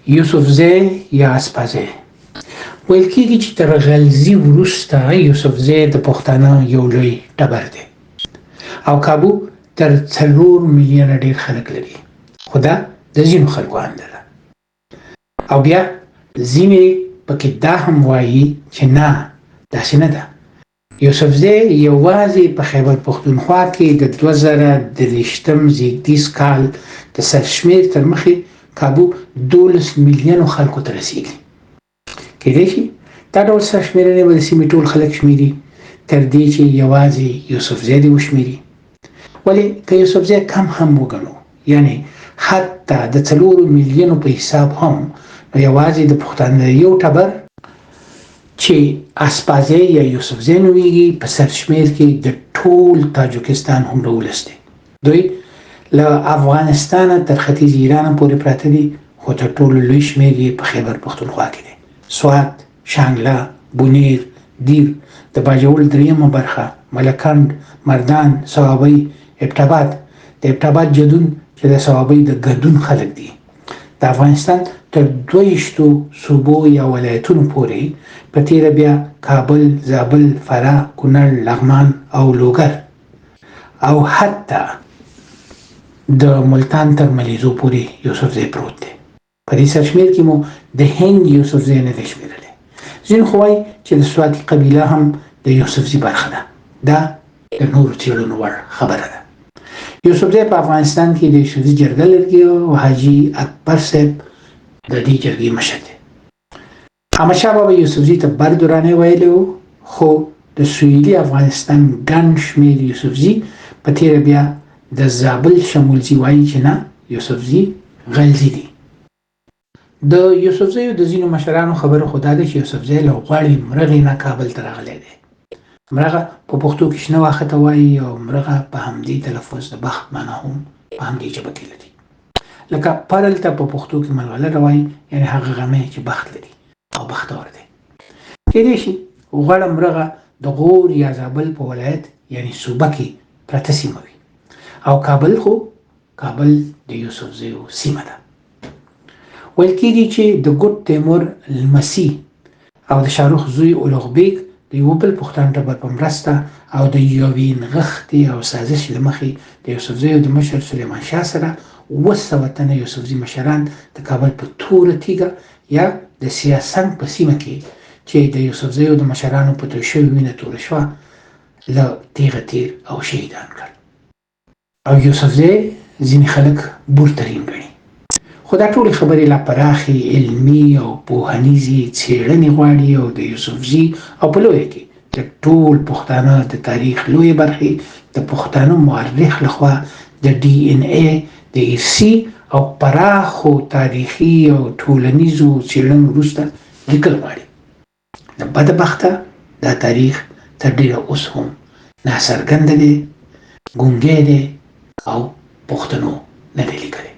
یوسفزی یا اسپازی ویل کېږي چې تر غلزي وروسته یوسفزی د پښتانه یو لوی ټبر دی او کابو تر 4 میلیونه ډیر خلک لري خو دا د ځینو خلکو انده ده او بیا ځینې پکې دا هم وایي چې نه داسې نه ده یوسفزی یوازې په خیبر پښتونخوا کې د 2023 زیږدیز کال د سرشمیر تر مخې کابو 12 میلیونو خلکو ته رسیږي کېدای شي دا ډول سرشمېرنې به د سیمې ټول خلک شمېري تر دې چې یوازې یوسفزی دې وشمېري ولې که یوسفزی کم هم وګڼو یعنی حتی د 4 میلیونو په حساب هم نو یوازې د پښتانه یو ټبر چې اسپازی یا یوسفزی نومیږي په سرشمیر کې د ټول تاجکستان هومره ولس دی دوی له افغانستانه تر ختیځ ایران پورې پراته دي خو تر ټولو لوی شمېر یې په خیبر پښتونخوا کې دی سوات شانګله بونیر دیر د باجوړ دریمه برخه ملکند مردان صوابۍ ابټاباد د ابټاباد جدون چې د صوابۍ د ګدون خلک دي د افغانستان تر 22 صوبو یا ولایتونو پورې په تیره بیا کابل زابل فراه کونړ لغمان او لوګر او حتی د ملتان تر ملیزو پورې یوسفزی پروت دی په دې سرشمیر کې مو د هند یوسفزی نه دی شمېرلی ځینې خو وایي چې د سواتي قبیله هم د یوسفزي برخه ده دا د نورو څېړنو وړ خبره ده یوسفزی په افغانستان کې د یوسفزي جرګه لرګي او حاجي اکبر صاحب د دې جرګې مشر دی احمدشاه بابا یوسفزي ته بردورانه ویلی و خو د سویلي افغانستان ګڼ شمېر یوسفزي په تیره بیا د زابل شمولزي وایي چې نه یوسفزي غلزي دي د یوسفزیو د ځینو مشرانو خبره خو دا ده چې یوسفزی له غواړي مرغې نه کابل ته راغلی دی مرغه په پښتو کې شنه واښه ته وایي او مرغه په همدې تلفظ د بخت معنا هم په همدې ژبه کې لري لکه پرل ته په پښتو کې ملغلره وایي یعنی هغه غمی چې بخت لري او بختور دی کېدای شي غوړه مرغه د غور یا زابل په ولایت یعنی صوبه کې پرته سیمه وي او کابل خو کابل د یوسفزیو سیمه ده ویل کېږي چې د ګوډ تیمور لمسی او د شاهرخ زوی اولغ بیګ د یو بل پښتون ټبر په مرسته او د یوې نغښتې او سازش له مخې د یوسفزیو د مشر سلیمان شاه سره 200 تنه یوسفزي مشران د کابل په توره تیږه یا د سیاسنګ په سیمه کې چې د یوسفزیو د مشرانو په توی شوې وینه توره شوه له تیغه تیر او شهیدان کړل او یوسفزی ځینې خلک بورترین ګڼي خو دا ټولې خبرې لا پراخې علمي او پوهنیزې څېړنې غواړي او د یوسفزي او په لویه کې د ټول پښتانه د تاریخ لویې برخې د پښتانه مورخ لخوا د DNA د ارثي او پراخو تاریخي او ټولنیزو څېړنو وروسته لیکل غواړي د بدبخته دا تاریخ تر ډېره اوس هم ناڅرګنده دی ګونګی دی او پښتنو نه دی لیکلی